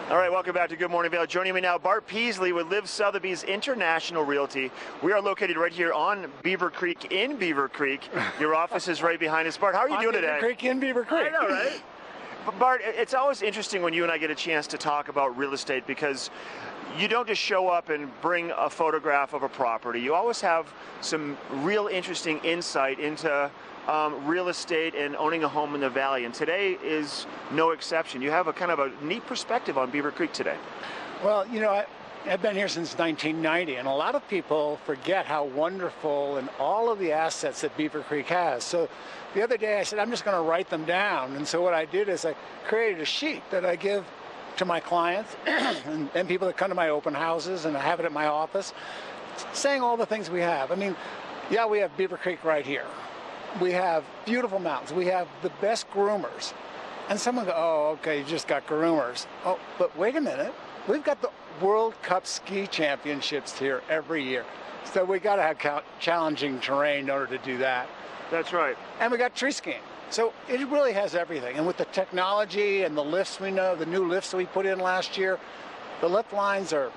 All right, welcome back to Good Morning Vail. Joining me now, Bart Peaslee with LIV Sotheby's International Realty. We are located right here on Beaver Creek in Beaver Creek. Your office is right behind us. Bart, how are you doing today? Beaver Creek in Beaver Creek. I know, right? But Bart, it's always interesting when you and I get a chance to talk about real estate because you don't just show up and bring a photograph of a property. You always have some real interesting insight into real estate and owning a home in the Valley, and today is no exception. You have a kind of a neat perspective on Beaver Creek today. Well, you know, I've been here since 1990, and a lot of people forget how wonderful and all of the assets that Beaver Creek has. So the other day I said, I'm just going to write them down. And so what I did is I created a sheet that I give to my clients and people that come to my open houses, and I have it at my office, saying all the things we have. I mean, yeah, we have Beaver Creek right here. We have beautiful mountains. We have the best groomers. And someone go, oh, okay, you just got groomers. Oh, but wait a minute. We've got the World Cup ski championships here every year. So we got to have challenging terrain in order to do that. That's right. And we got tree skiing. So it really has everything. And with the technology and the lifts we know, the new lifts we put in last year, the lift lines are...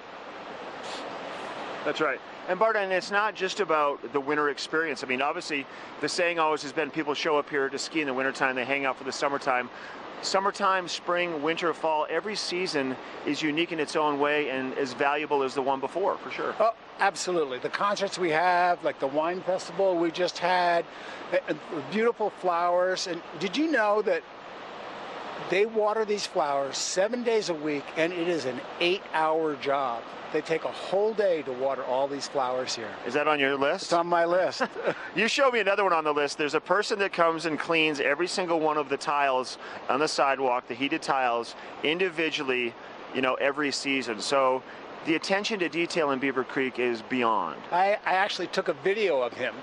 That's right. And Bart, and it's not just about the winter experience. I mean, obviously, the saying always has been people show up here to ski in the wintertime, they hang out for the summertime. Summertime, spring, winter, fall, every season is unique in its own way and as valuable as the one before, for sure. Oh, absolutely. The concerts we have, like the wine festival we just had, beautiful flowers. And did you know that they water these flowers 7 days a week, and it is an 8-hour job? They take a whole day to water all these flowers here. Is that on your list? It's on my list. You showed me another one on the list. There's a person that comes and cleans every single one of the tiles on the sidewalk, the heated tiles, individually, you know, every season. So the attention to detail in Beaver Creek is beyond. I actually took a video of him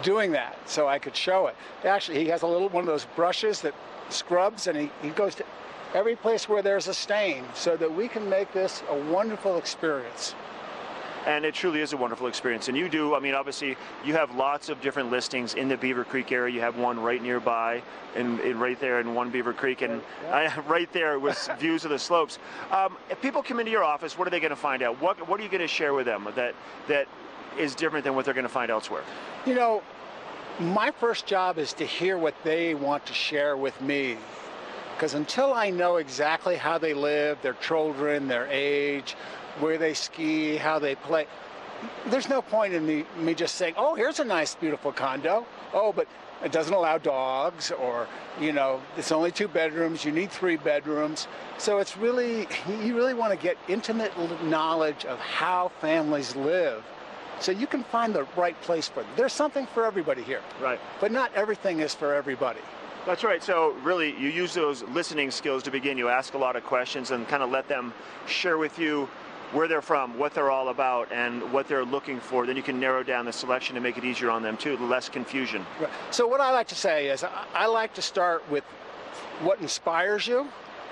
doing that so I could show it. Actually, he has a little one of those brushes that scrubs, and he goes to every place where there's a stain so that we can make this a wonderful experience. And it truly is a wonderful experience. And you do, I mean, obviously, you have lots of different listings in the Beaver Creek area. You have one right nearby, and right there in one Beaver Creek, and right there with views of the slopes. If people come into your office, what are they going to find out? What are you going to share with them that is different than what they're going to find elsewhere? You know, my first job is to hear what they want to share with me. Because until I know exactly how they live, their children, their age, where they ski, how they play, there's no point in me just saying, oh, here's a nice, beautiful condo. Oh, but it doesn't allow dogs, or, you know, it's only 2 bedrooms, you need 3 bedrooms. So it's really, you really want to get intimate knowledge of how families live, so you can find the right place for them. There's something for everybody here. Right. But not everything is for everybody. That's right. So really, you use those listening skills to begin. You ask a lot of questions and kind of let them share with you where they're from, what they're all about, and what they're looking for. Then you can narrow down the selection to make it easier on them too, less confusion. Right. So what I like to say is I like to start with what inspires you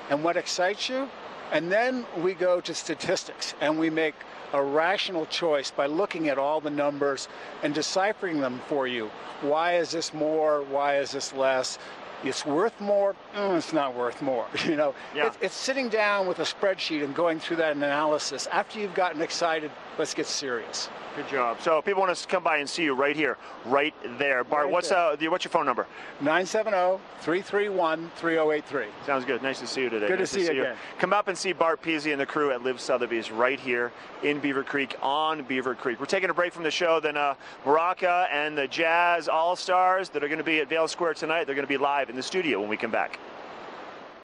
and what excites you, and then we go to statistics and we make a rational choice by looking at all the numbers and deciphering them for you. Why is this more? Why is this less? It's worth more. It's not worth more. You know, yeah. It's sitting down with a spreadsheet and going through that analysis. After you've gotten excited, let's get serious. Good job. So if people want to come by and see you right here, right there. Bart, Right what's your phone number? 970-331-3083. Sounds good. Nice to see you today. Good nice to see you again. Come up and see Bart Peaslee and the crew at LIV Sotheby's right here in Beaver Creek, on Beaver Creek. We're taking a break from the show. Then Maraca and the Jazz All-Stars that are going to be at Vail Square tonight, they're going to be live in the studio when we come back.